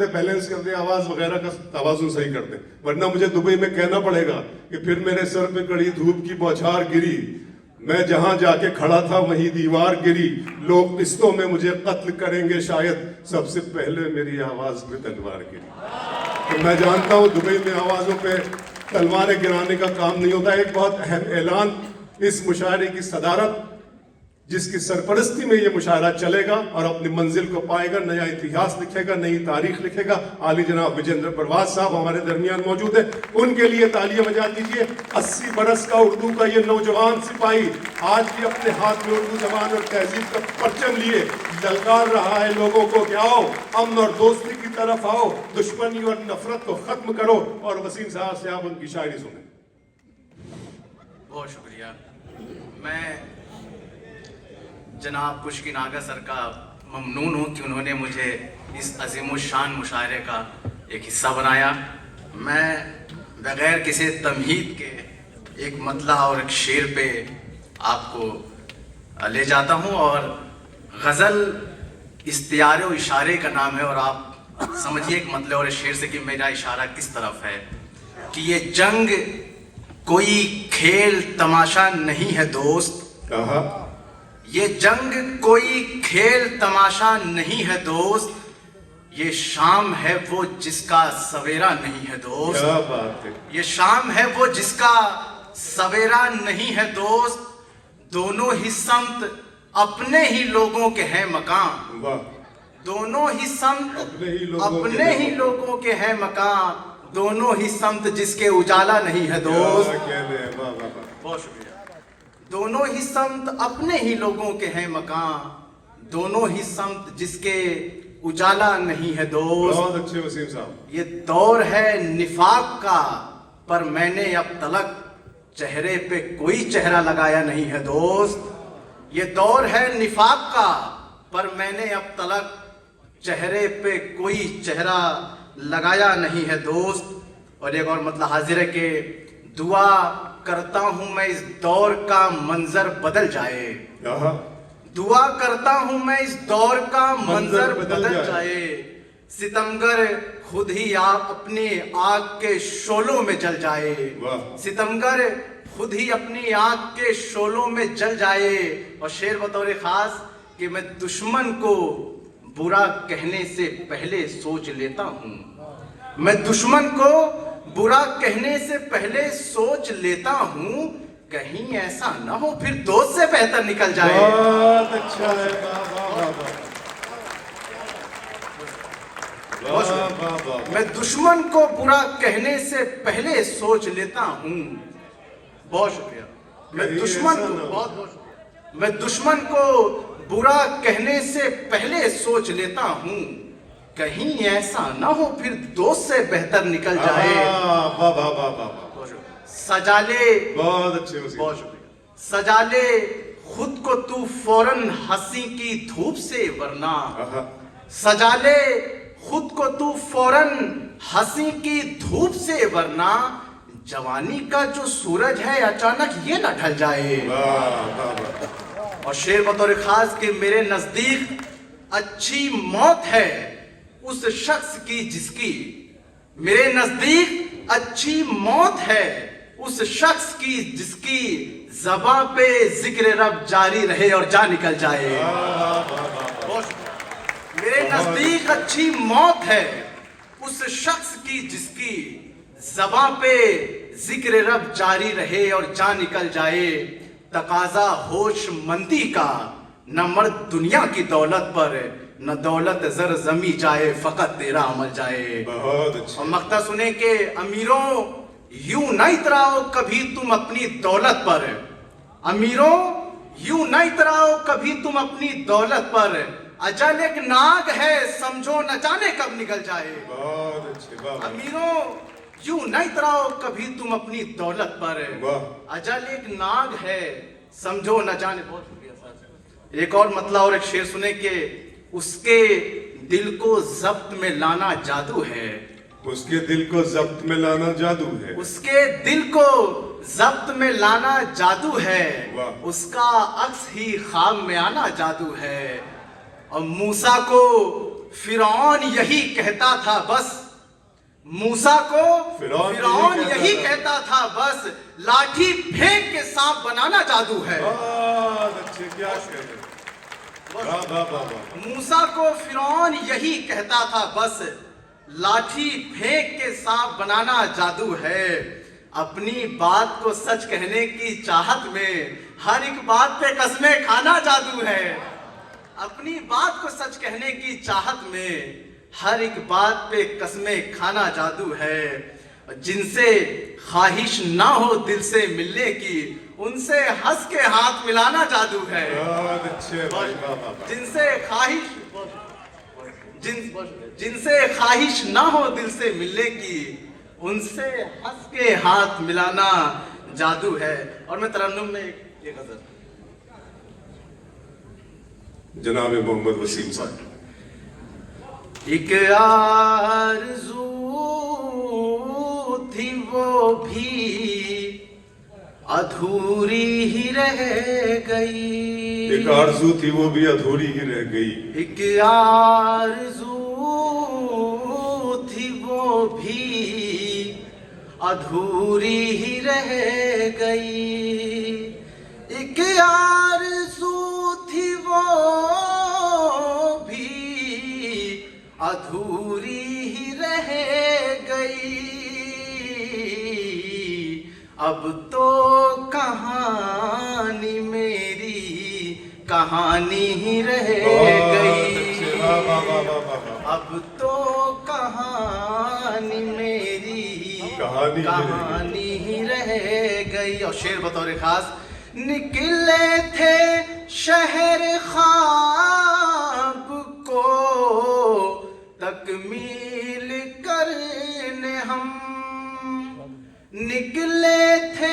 Balance करते, आवाज वगैरह का तवाज़ुन सही करते, वरना मुझे दुबई में कहना पड़ेगा कि फिर मेरे सर पे कड़ी धूप की बौछार गिरी, मैं जहां जाके खड़ा था वहीं दीवार गिरी, लोग किस्तों में मुझे कत्ल करेंगे शायद, सबसे पहले मेरी आवाज पे तलवार गिरी। तो मैं जानता हूं दुबई में आवाजों पे तलवारें गिराने का काम नहीं होता। एक बहुत अहम ऐलान, इस मुशायरे की सदारत जिसकी सरपरस्ती में ये मुशायरा चलेगा और अपनी मंजिल को पाएगा, नया इतिहास लिखेगा, नई तारीख लिखेगा, आली जनाब विजेंद्र प्रभात साहब हमारे दरमियान मौजूद है, उनके लिए तालियां बजा दीजिए। 80 बरस का उर्दू का ये नौजवान सिपाही आज भी अपने हाथ में उर्दू जबान और तहजीब का परचम लिए ललकार रहा है लोगों को कि आओ अमन और दोस्ती की तरफ आओ, दुश्मनी और नफरत को खत्म करो। और वसीम साहब से आप उनकी शायरी सुने। बहुत शुक्रिया। मैं जनाब पुष्किन आगा सर का ममनून हूँ कि उन्होंने मुझे इस अज़ीमुश्शान मुशायरे का एक हिस्सा बनाया। मैं बग़ैर किसी तमहीद के एक मतला और एक शेर पे आपको ले जाता हूँ, और गज़ल इस्तियारे और इशारे का नाम है, और आप समझिए एक मतले और शेर से कि मेरा इशारा किस तरफ है। कि ये जंग कोई खेल तमाशा नहीं है दोस्त, ये जंग कोई खेल तमाशा नहीं है दोस्त, ये शाम है वो जिसका सवेरा नहीं है दोस्त। क्या बात है। ये शाम है वो जिसका सवेरा नहीं है दोस्त, दोनों ही समत अपने ही लोगों के हैं मकान, दोनों ही समत अपने ही लोगों के हैं मकान, दोनों ही समत जिसके उजाला नहीं है दोस्त। बहुत शुक्रिया। दोनों ही समत अपने ही लोगों के हैं मकान, दोनों ही समत जिसके उजाला नहीं है दोस्त। बहुत अच्छे वसीम साहब। ये दौर है निफाक का, पर मैंने अब तलक चेहरे पे कोई चेहरा लगाया नहीं है दोस्त। ये दौर है निफाक का, पर मैंने अब तलक चेहरे पे कोई चेहरा लगाया नहीं है दोस्त। और एक और मतलब हाजिर है कि दुआ करता हूं मैं इस दौर का मंजर बदल जाए, दुआ करता हूं मैं इस दौर का मंजर बदल जाए, सितमगर खुद ही आप अपनी आग के शोलों में जल जाए, सितमगर खुद ही अपनी आग के शोलों में जल जाए। और शेर बतौर खास कि मैं दुश्मन को बुरा कहने से पहले सोच लेता हूं, मैं दुश्मन को बुरा कहने से पहले सोच लेता हूं, कहीं ऐसा ना हो फिर दोस्त से बेहतर निकल जाए। बहुत अच्छा है। मैं दुश्मन को बुरा कहने से पहले सोच लेता हूं। बहुत शुक्रिया। मैं दुश्मन को बुरा कहने से पहले सोच लेता हूं, कहीं ऐसा ना हो फिर दोस्त से बेहतर निकल जाए। सजा ले, बहुत अच्छे, बहुत शुक्रिया। सजा ले खुद को तू फौरन हंसी की धूप से, वरना सजा ले खुद को तू फौरन हंसी की धूप से, वरना जवानी का जो सूरज है अचानक ये न ढल जाए। और शेर बतौर खास के मेरे नजदीक अच्छी मौत है उस शख्स की जिसकी, मेरे नजदीक अच्छी मौत है उस शख्स की जिसकी ज़बां पे जिक्र रब जारी रहे और जा निकल जाए। मेरे नजदीक अच्छी मौत है उस शख्स की जिसकी ज़बां पे जिक्र रब जारी रहे और जा निकल जाए। तकाजा होश मंदी का, न मर्द दुनिया की दौलत पर, न दौलत जर जमी जाए, फकत तेरा अमल जाए। बहुत अच्छा। और मक्ता सुने के अमीरों यूं न इतराओ कभी तुम अपनी दौलत पर, अमीरों यूं न इतराओ कभी तुम अपनी दौलत पर, अजल एक नाग है समझो न जाने कब निकल जाए। बहुत अच्छे। अमीरों यूं न इतराओ कभी तुम अपनी दौलत पर, अजल एक नाग है समझो न जाने। बहुत शुक्रिया सर। एक और मतला और एक शेर सुने के उसके दिल को जब्त में लाना जादू है, उसके दिल को जब्त में लाना जादू है, उसके दिल को जब्त में लाना जादू है, उसका अक्स ही ख्वाब में आना जादू है। और मूसा को फिरौन यही कहता था बस, मूसा को फिरौन यही कहता था बस, लाठी फेंक के सांप बनाना जादू है। अच्छे, क्या शेर है। वाह वाह वाह वाह। मूसा को फिरौन यही कहता था बस, लाठी फेंक के सांप बनाना जादू है। अपनी बात को सच कहने की चाहत में हर एक बात पे कस्में खाना जादू है। अपनी बात को सच कहने की चाहत में हर एक बात पे कस्में खाना जादू है। जिनसे ख्वाहिश ना हो दिल से मिलने की, उनसे हंस के हाथ मिलाना जादू है। बहुत अच्छे भाई, वाह वाह वाह। जिनसे ख्वाहिश ना हो दिल से मिलने की, उनसे हंस के हाथ मिलाना जादू है। और मैं तरन्नुम में एक गजल, जनाब मोहम्मद वसीम साहब। एक आरज़ू थी वो भी अधूरी ही रह गई, एक आरज़ू थी वो भी अधूरी ही रह गई, एक आरज़ू थी वो भी अधूरी ही रह गई, एक आरज़ू थी वो भी अधूरी ही रह गई। अब तो कहानी मेरी कहानी ही रह गई, अब तो कहानी मेरी कहानी ही रह गई। और शेर बतौर खास, निकले थे शहर ख्वाब को तकमील करने हम, निकले